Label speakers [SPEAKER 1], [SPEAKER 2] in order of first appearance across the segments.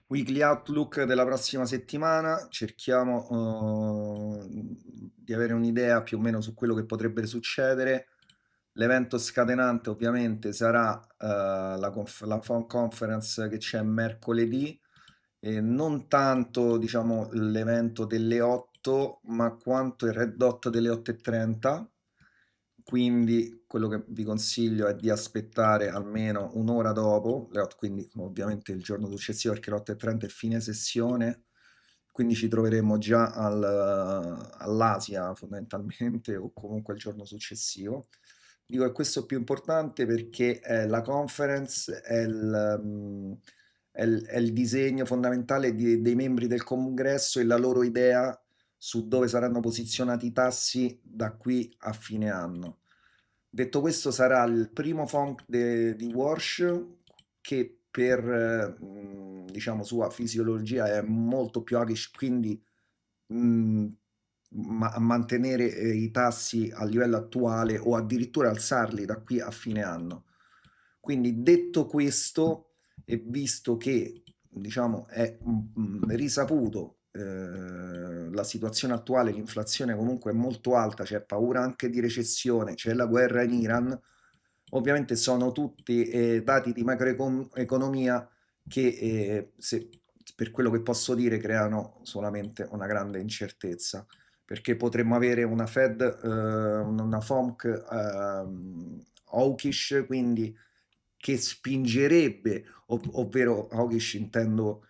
[SPEAKER 1] Weekly Outlook della prossima settimana, cerchiamo di avere un'idea più o meno su quello che potrebbe succedere. L'evento scatenante ovviamente sarà la phone conference che c'è mercoledì, e non tanto diciamo l'evento delle 8, ma quanto il red dot delle 8:30. Quindi quello che vi consiglio è di aspettare almeno un'ora dopo, quindi ovviamente il giorno successivo, perché l'8:30 è fine sessione, quindi ci troveremo già all'Asia fondamentalmente o comunque il giorno successivo. Dico che questo è più importante perché la conference è il disegno fondamentale dei membri del congresso e la loro idea su dove saranno posizionati i tassi da qui a fine anno. Detto questo, sarà il primo funk di Warsh che per diciamo sua fisiologia è molto più hawkish, quindi mh, mantenere i tassi a livello attuale o addirittura alzarli da qui a fine anno. Quindi detto questo, e visto che diciamo è risaputo la situazione attuale, l'inflazione comunque è molto alta, c'è paura anche di recessione, c'è la guerra in Iran, ovviamente sono tutti dati di macroeconomia che per quello che posso dire creano solamente una grande incertezza, perché potremmo avere una Fed, una FOMC hawkish, quindi che spingerebbe, ovvero hawkish intendo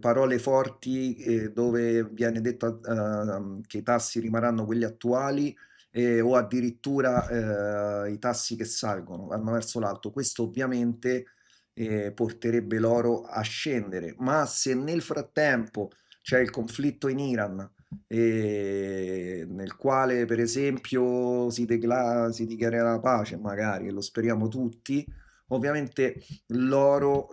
[SPEAKER 1] parole forti dove viene detto che i tassi rimarranno quelli attuali o addirittura i tassi che salgono, vanno verso l'alto. Questo ovviamente porterebbe l'oro a scendere, ma se nel frattempo c'è il conflitto in Iran, nel quale per esempio si dichiarerà la pace, magari, e lo speriamo tutti, ovviamente l'oro,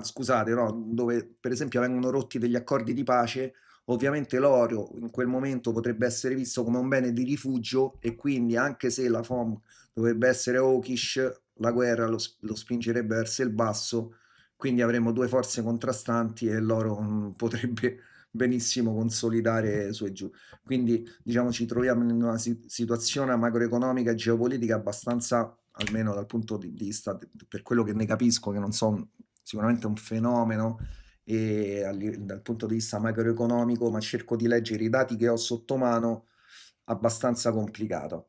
[SPEAKER 1] scusate, no, dove per esempio vengono rotti degli accordi di pace, ovviamente l'oro in quel momento potrebbe essere visto come un bene di rifugio e quindi anche se la FOM dovrebbe essere hawkish, la guerra lo spingerebbe verso il basso, quindi avremo due forze contrastanti e l'oro potrebbe benissimo consolidare su e giù. Quindi diciamo ci troviamo in una situazione macroeconomica e geopolitica abbastanza, almeno dal punto di vista, per quello che ne capisco, che non so, sicuramente un fenomeno e dal punto di vista macroeconomico, ma cerco di leggere i dati che ho sotto mano, abbastanza complicato.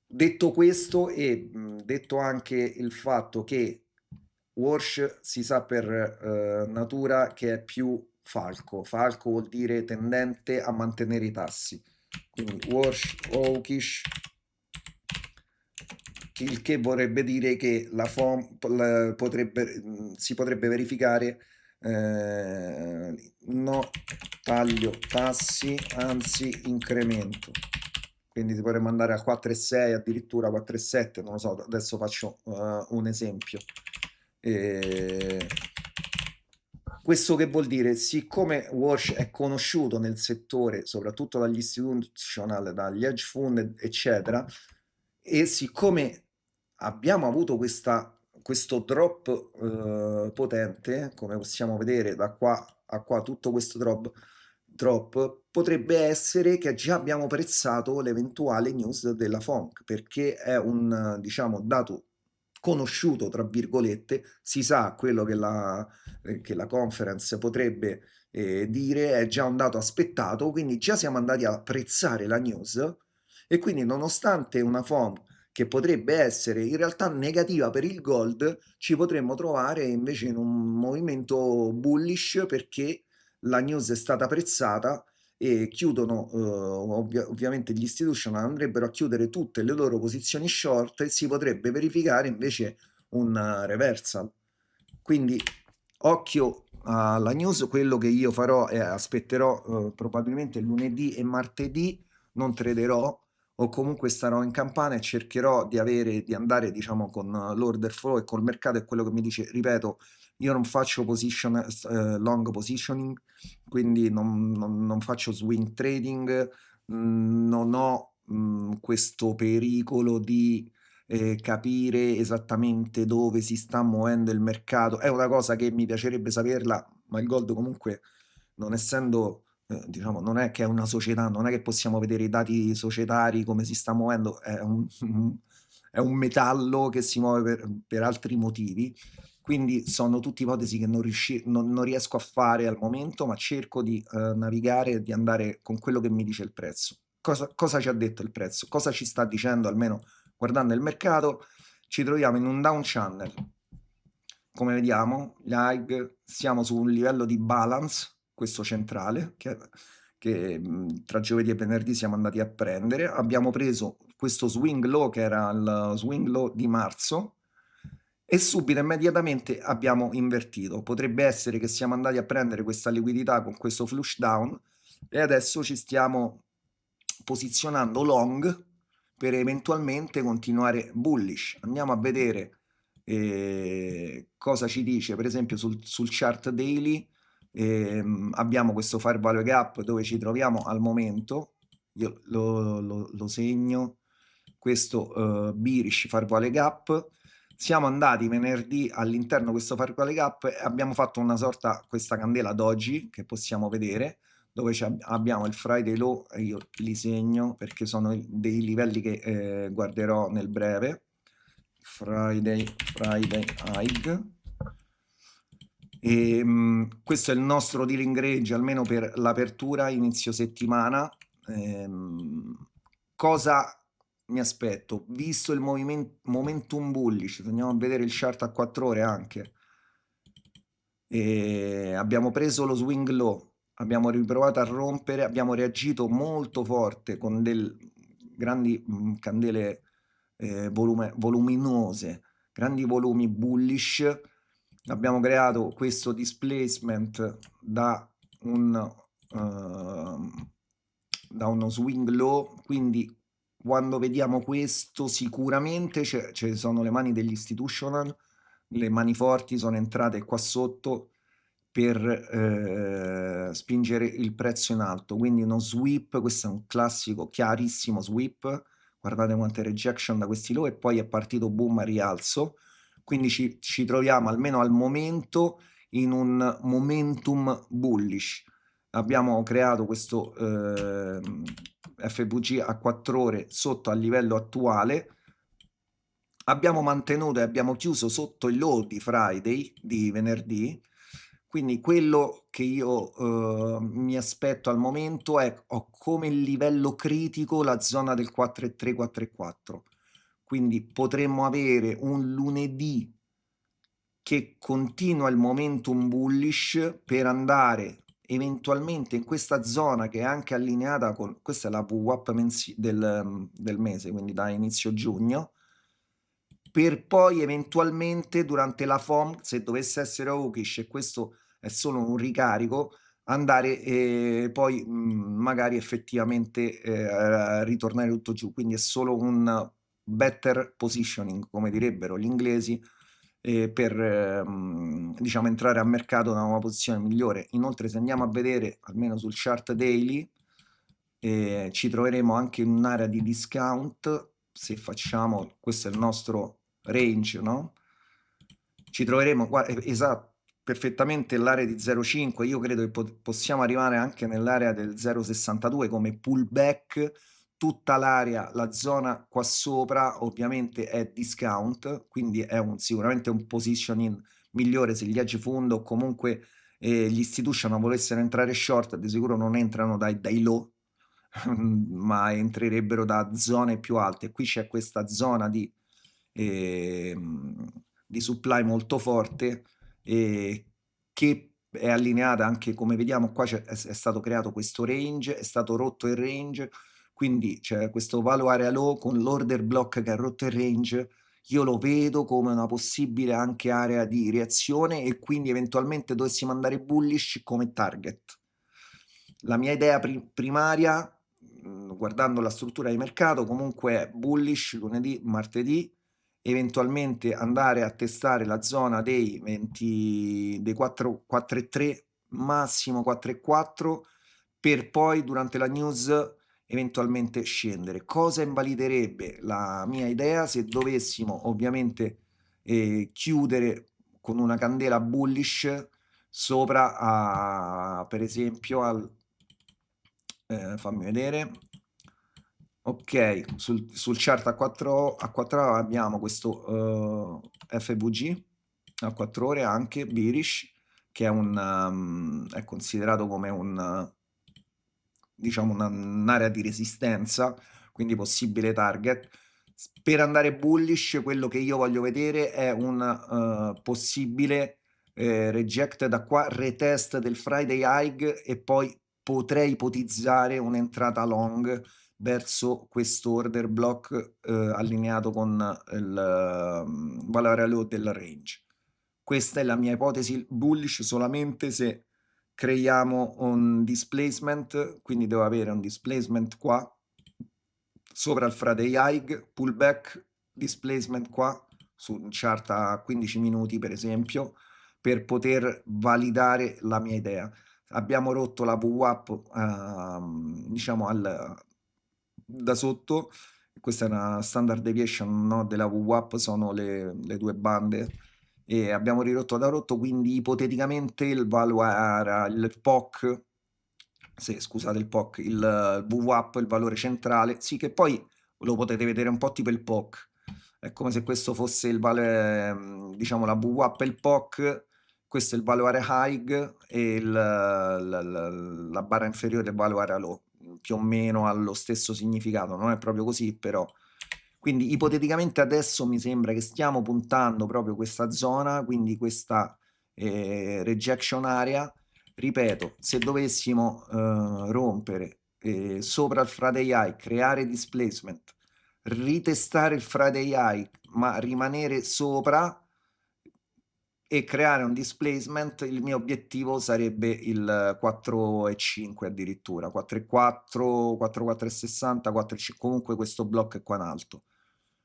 [SPEAKER 1] Detto questo e detto anche il fatto che Warsh si sa per natura che è più falco. Falco vuol dire tendente a mantenere i tassi. Quindi Warsh hawkish, il che vorrebbe dire che si potrebbe verificare no taglio tassi, anzi incremento. Quindi si potrebbe andare a 4,6, addirittura 4,7, non lo so, adesso faccio un esempio. Eh, Questo che vuol dire? Siccome Walsh è conosciuto nel settore, soprattutto dagli institutional, dagli hedge fund, eccetera, e siccome abbiamo avuto questo drop potente, come possiamo vedere da qua a qua, tutto questo drop, potrebbe essere che già abbiamo prezzato l'eventuale news della FOMC, perché è un, diciamo, dato conosciuto, tra virgolette, si sa quello che la conference potrebbe dire, è già un dato aspettato, quindi già siamo andati a apprezzare la news e quindi nonostante una FOM che potrebbe essere in realtà negativa per il gold, ci potremmo trovare invece in un movimento bullish perché la news è stata apprezzata e chiudono, ovviamente gli institutional andrebbero a chiudere tutte le loro posizioni short e si potrebbe verificare invece un reversal. Quindi occhio alla news, quello che io farò è aspetterò probabilmente lunedì e martedì, non traderò o comunque starò in campana e cercherò di andare diciamo con l'order flow e col mercato è quello che mi dice, ripeto, io non faccio long positioning, quindi non faccio swing trading, non ho questo pericolo di capire esattamente dove si sta muovendo il mercato. È una cosa che mi piacerebbe saperla, ma il gold comunque, non essendo, diciamo, non è che è una società, non è che possiamo vedere i dati societari come si sta muovendo, è un è un metallo che si muove per altri motivi, quindi sono tutte ipotesi che non riesco a fare al momento, ma cerco di, navigare e di andare con quello che mi dice il prezzo. Cosa ci ha detto il prezzo? Cosa ci sta dicendo, almeno guardando il mercato? Ci troviamo in un down channel. Come vediamo, gli high, siamo su un livello di balance, questo centrale, che tra giovedì e venerdì siamo andati a prendere. Abbiamo preso questo swing low, che era il swing low di marzo, e subito, immediatamente, abbiamo invertito. Potrebbe essere che siamo andati a prendere questa liquidità con questo flush down e adesso ci stiamo posizionando long per eventualmente continuare bullish. Andiamo a vedere cosa ci dice, per esempio sul chart daily. Abbiamo questo fair value gap dove ci troviamo al momento. Io lo segno, questo bearish fair value gap. Siamo andati venerdì all'interno di questo fair value gap e abbiamo fatto una sorta, questa candela doji che possiamo vedere, dove abbiamo il Friday low, e io li segno perché sono dei livelli che guarderò nel breve. Friday high. Questo è il nostro dealing range, almeno per l'apertura inizio settimana. Cosa mi aspetto? Visto il momentum bullish, andiamo a vedere il chart a 4 ore anche. Abbiamo preso lo swing low, abbiamo riprovato a rompere, abbiamo reagito molto forte con grandi candele voluminose, grandi volumi bullish. Abbiamo creato questo displacement da uno swing low, quindi quando vediamo questo sicuramente ci sono le mani degli institutional, le mani forti sono entrate qua sotto per spingere il prezzo in alto, quindi uno sweep. Questo è un classico chiarissimo sweep, guardate quante rejection da questi low e poi è partito boom a rialzo, quindi ci troviamo almeno al momento in un momentum bullish. Abbiamo creato questo FVG a 4 ore sotto al livello attuale, abbiamo mantenuto e abbiamo chiuso sotto il low di Friday, di venerdì. Quindi quello che io mi aspetto al momento è, ho come livello critico la zona del 4,3, 4,4. Quindi potremmo avere un lunedì che continua il momentum bullish per andare eventualmente in questa zona che è anche allineata con, questa è la VWAP del mese, quindi da inizio giugno, per poi eventualmente durante la FOM, se dovesse essere hawkish e questo è solo un ricarico, andare poi magari effettivamente ritornare tutto giù. Quindi è solo un better positioning, come direbbero gli inglesi, per diciamo entrare a mercato da una posizione migliore. Inoltre, se andiamo a vedere almeno sul chart daily, ci troveremo anche in un'area di discount. Se facciamo, questo è il nostro range, no? Ci troveremo qua, esatto, perfettamente l'area di 0,5. Io credo che possiamo arrivare anche nell'area del 0,62 come pullback. Tutta l'area, la zona qua sopra ovviamente è discount, quindi è sicuramente un positioning migliore se gli hedge fund o comunque gli institution volessero entrare short. Di sicuro non entrano dai low ma entrerebbero da zone più alte. Qui c'è questa zona di supply molto forte che è allineata anche, come vediamo qua è stato creato questo range, è stato rotto il range, quindi c'è questo value area low con l'order block che ha rotto il range. Io lo vedo come una possibile anche area di reazione e quindi eventualmente dovessimo andare bullish come target. La mia idea primaria, guardando la struttura di mercato, comunque è bullish lunedì, martedì, eventualmente andare a testare la zona dei 4,3, massimo 4,4, per poi durante la news eventualmente scendere. Cosa invaliderebbe la mia idea se dovessimo ovviamente chiudere con una candela bullish sopra per esempio fammi vedere. Ok, sul chart a 4 ore abbiamo questo FVG a 4 ore anche bearish, che è considerato come diciamo un'area di resistenza, quindi possibile target. Per andare bullish, quello che io voglio vedere è un possibile reject da qua, retest del Friday high, e poi potrei ipotizzare un'entrata long verso questo order block allineato con il valore low del range. Questa è la mia ipotesi bullish solamente se creiamo un displacement, quindi devo avere un displacement qua sopra il Friday high, pullback, displacement qua su un chart a 15 minuti per esempio, per poter validare la mia idea. Abbiamo rotto la VWAP diciamo da sotto, questa è una standard deviation, no, della VWAP, sono le due bande, e abbiamo ridotto da rotto, quindi ipoteticamente il valore, il POC, scusate, il POC, il VWAP, il valore centrale, sì, che poi lo potete vedere un po' tipo il POC, è come se questo fosse il valore, diciamo la VWAP e il POC, questo è il valore high e la barra inferiore è il valore low, più o meno ha lo stesso significato, non è proprio così però. Quindi ipoteticamente adesso mi sembra che stiamo puntando proprio questa zona, quindi questa rejection area. Ripeto, se dovessimo rompere sopra il Friday high, creare displacement, ritestare il Friday high, ma rimanere sopra e creare un displacement, il mio obiettivo sarebbe il 4,5 addirittura, 4,4, 4,460, 4,5, comunque questo blocco è qua in alto.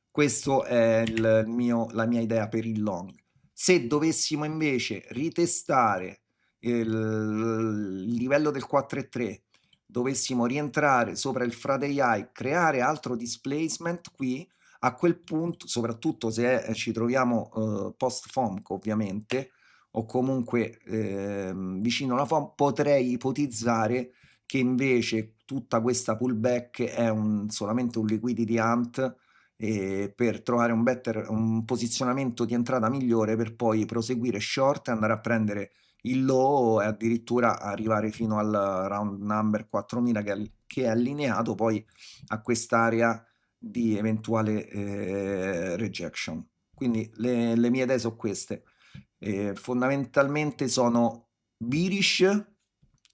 [SPEAKER 1] Questo è la mia idea per il long. Se dovessimo invece ritestare il livello del 4,3, dovessimo rientrare sopra il Friday high, creare altro displacement qui, a quel punto, soprattutto se ci troviamo post FOMC ovviamente, o comunque vicino alla FOMC, potrei ipotizzare che invece tutta questa pullback è solamente un liquidity hunt per trovare un posizionamento di entrata migliore per poi proseguire short e andare a prendere il low e addirittura arrivare fino al round number 4000 che è allineato poi a quest'area di eventuale rejection. Quindi le mie idee sono queste. Fondamentalmente sono bearish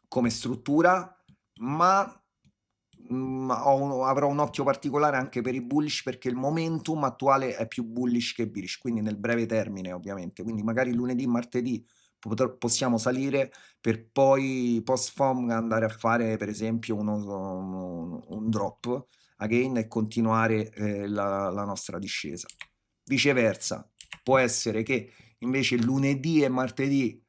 [SPEAKER 1] come struttura, ma avrò un occhio particolare anche per i bullish, perché il momentum attuale è più bullish che bearish, quindi nel breve termine ovviamente, quindi magari lunedì, martedì possiamo salire per poi post FOM andare a fare per esempio un drop again e continuare la nostra discesa. Viceversa, può essere che invece lunedì e martedì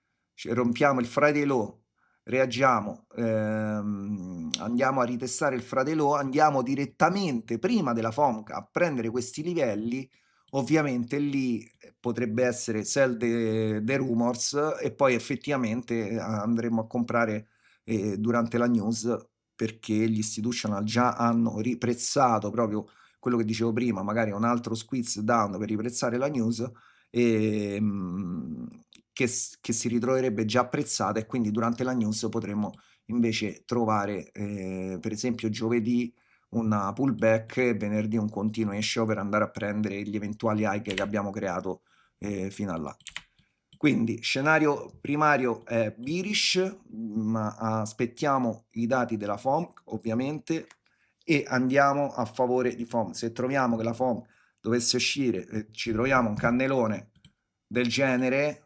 [SPEAKER 1] rompiamo il Friday low, reagiamo, andiamo a ritestare il Friday low, andiamo direttamente prima della FOMC a prendere questi livelli. Ovviamente lì potrebbe essere sell the rumors e poi effettivamente andremo a comprare durante la news, perché gli institutional già hanno riprezzato proprio quello che dicevo prima, magari un altro squeeze down per riprezzare la news, e, che si ritroverebbe già apprezzata, e quindi durante la news potremmo invece trovare per esempio giovedì una pullback e venerdì un continuation per andare a prendere gli eventuali high che abbiamo creato fino a là. Quindi scenario primario è bearish, ma aspettiamo i dati della FOMC ovviamente e andiamo a favore di FOMC. Se troviamo che la FOMC dovesse uscire e ci troviamo un cannelone del genere,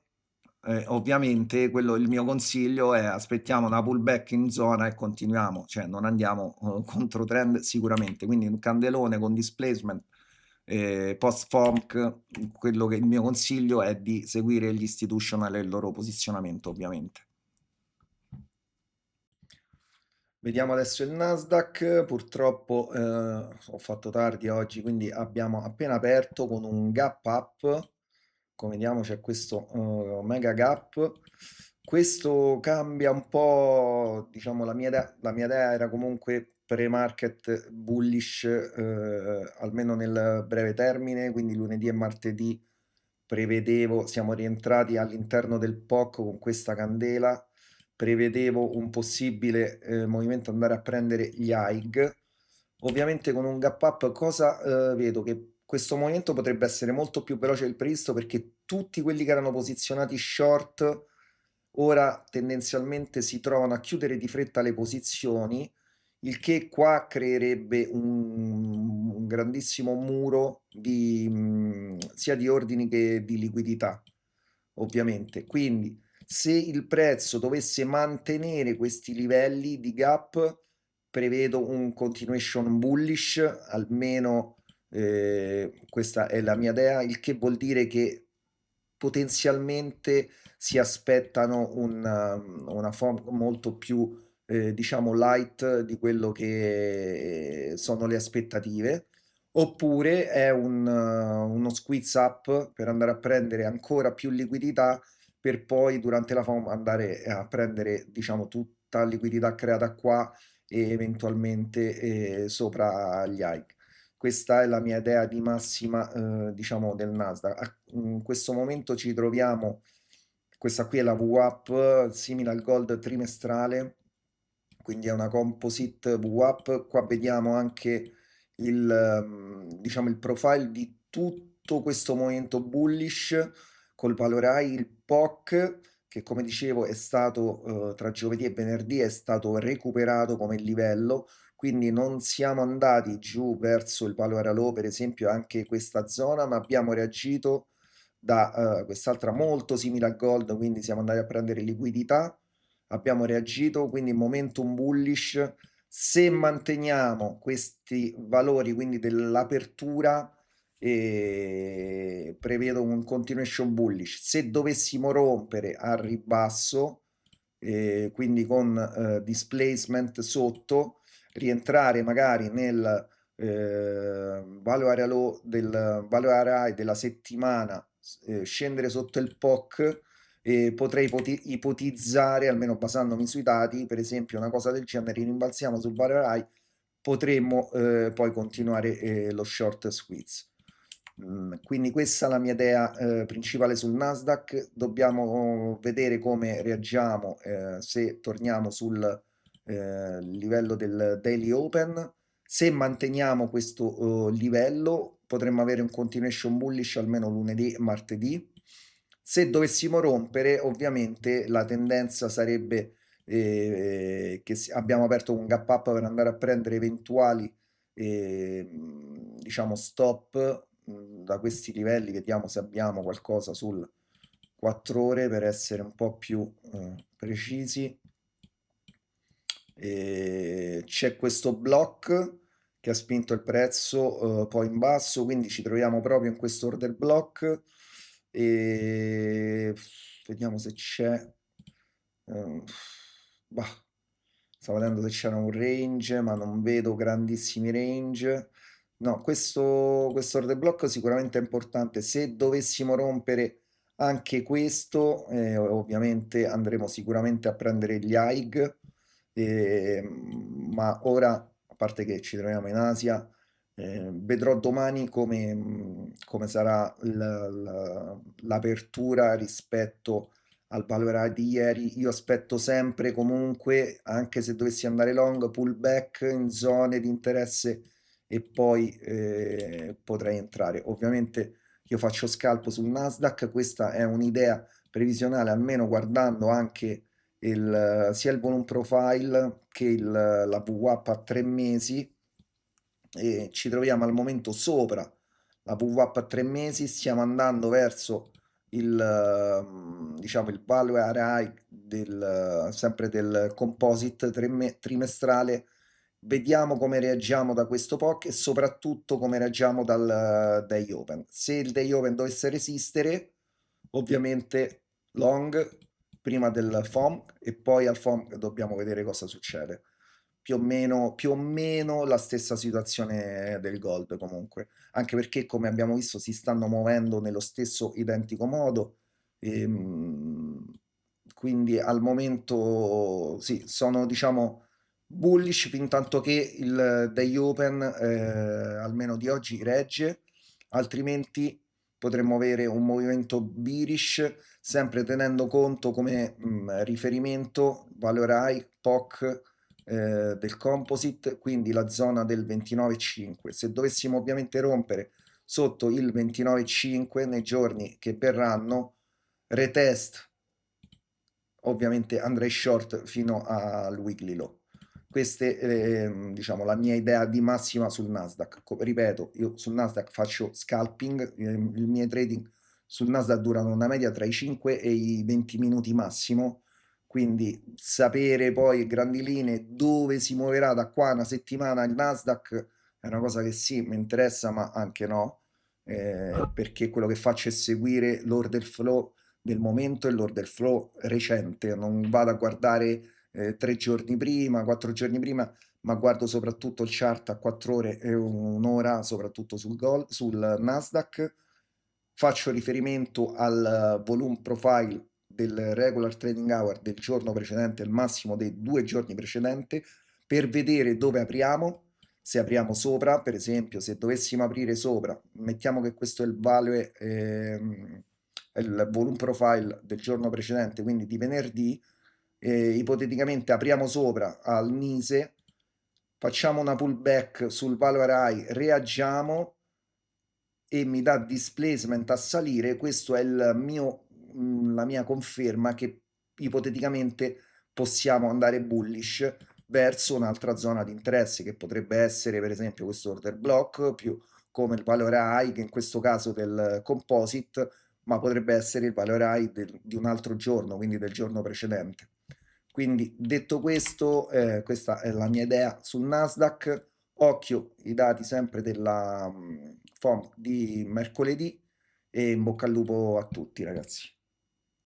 [SPEAKER 1] ovviamente il mio consiglio è aspettiamo una pullback in zona e continuiamo, cioè non andiamo contro trend sicuramente, quindi un candelone con displacement post FOMC, quello che il mio consiglio è di seguire gli institutional e il loro posizionamento ovviamente. Vediamo adesso il Nasdaq, purtroppo ho fatto tardi oggi, quindi abbiamo appena aperto con un gap up, come vediamo c'è questo mega gap, Questo cambia un po', diciamo, la mia idea era comunque pre-market bullish, almeno nel breve termine, quindi lunedì e martedì prevedevo, siamo rientrati all'interno del POC con questa candela, prevedevo un possibile movimento andare a prendere gli AIG, ovviamente con un gap up cosa vedo? Che questo movimento potrebbe essere molto più veloce del previsto perché tutti quelli che erano posizionati short ora tendenzialmente si trovano a chiudere di fretta le posizioni, il che qua creerebbe un grandissimo muro di, sia di ordini che di liquidità, ovviamente. Quindi se il prezzo dovesse mantenere questi livelli di gap, prevedo un continuation bullish, almeno questa è la mia idea, il che vuol dire che potenzialmente si aspettano una form molto più, diciamo, light di quello che sono le aspettative, oppure è uno squeeze up per andare a prendere ancora più liquidità per poi durante la FOM andare a prendere, diciamo, tutta liquidità creata qua e eventualmente sopra gli high. Questa è la mia idea di massima, diciamo, del Nasdaq. In questo momento ci troviamo, questa qui è la VWAP, simile al gold trimestrale, quindi è una composite VWAP. Qua vediamo anche diciamo, il profile di tutto questo movimento bullish col valore high, il POC, che come dicevo è stato tra giovedì e venerdì è stato recuperato come livello, quindi non siamo andati giù verso il valore low, per esempio anche questa zona, ma abbiamo reagito da quest'altra molto simile al gold, quindi siamo andati a prendere liquidità, abbiamo reagito, quindi momentum bullish. Se manteniamo questi valori, quindi dell'apertura, prevedo un continuation bullish. Se dovessimo rompere al ribasso, quindi con displacement sotto, rientrare magari nel value area low del value area high della settimana, scendere sotto il POC, potrei ipotizzare, almeno basandomi sui dati, per esempio una cosa del genere, rimbalziamo sul value high, potremmo poi continuare lo short squeeze. Quindi questa è la mia idea principale sul Nasdaq. Dobbiamo vedere come reagiamo se torniamo sul livello del daily open. Se manteniamo questo livello potremmo avere un continuation bullish almeno lunedì e martedì. Se dovessimo rompere, ovviamente la tendenza sarebbe che abbiamo aperto un gap up per andare a prendere eventuali diciamo stop da questi livelli. Vediamo se abbiamo qualcosa sul 4 ore per essere un po' più precisi. C'è questo block che ha spinto il prezzo poi in basso, quindi ci troviamo proprio in questo order block e vediamo se c'è bah, stavo vedendo se c'era un range, ma non vedo grandissimi range. No, questo order block sicuramente è importante. Se dovessimo rompere anche questo, ovviamente andremo sicuramente a prendere gli AIG, ma ora, a parte che ci troviamo in Asia, vedrò domani come sarà l'apertura rispetto al valore di ieri. Io aspetto sempre comunque, anche se dovessi andare long, pullback in zone di interesse e poi potrei entrare. Ovviamente io faccio scalpo sul Nasdaq, questa è un'idea previsionale, almeno guardando anche sia il volume profile che la VWAP a 3 mesi, e ci troviamo al momento sopra la VWAP a 3 mesi, stiamo andando verso diciamo il value high sempre del composite trimestrale. Vediamo come reagiamo da questo POC e soprattutto come reagiamo dal day open. Se il day open dovesse resistere, ovviamente long prima del FOM e poi al FOM dobbiamo vedere cosa succede. Più o meno la stessa situazione del gold comunque, anche perché come abbiamo visto si stanno muovendo nello stesso identico modo. quindi al momento sì, sono diciamo bullish fin tanto che il day open almeno di oggi regge, altrimenti potremmo avere un movimento bearish, sempre tenendo conto come riferimento valore high POC del composite, quindi la zona del 29,5. Se dovessimo ovviamente rompere sotto il 29,5 nei giorni che verranno, retest, ovviamente andrei short fino al weekly low. Questa è diciamo, la mia idea di massima sul Nasdaq. Ripeto, io sul Nasdaq faccio scalping, i miei trading sul Nasdaq durano una media tra i 5 e i 20 minuti massimo, quindi sapere poi grandi linee dove si muoverà da qua a una settimana il Nasdaq è una cosa che sì, mi interessa, ma anche no, perché quello che faccio è seguire l'order flow del momento e l'order flow recente, non vado a guardare 3 giorni prima, 4 giorni prima, ma guardo soprattutto il chart a 4 ore e un'ora, soprattutto sul Nasdaq. Faccio riferimento al volume profile del regular trading hour del giorno precedente, il massimo dei 2 giorni precedenti, per vedere dove apriamo. Se apriamo sopra, per esempio, se dovessimo aprire sopra, mettiamo che questo è il value, il volume profile del giorno precedente, quindi di venerdì, ipoteticamente apriamo sopra al Nise, facciamo una pullback sul valore high, reagiamo e mi dà displacement a salire, questo è il mio, la mia conferma che ipoteticamente possiamo andare bullish verso un'altra zona di interesse che potrebbe essere per esempio questo order block più come il valore high che in questo caso del composite, ma potrebbe essere il valore high di un altro giorno, quindi del giorno precedente. Quindi detto questo, questa è la mia idea sul Nasdaq. Occhio i dati sempre della FOMC di mercoledì e in bocca al lupo a tutti ragazzi.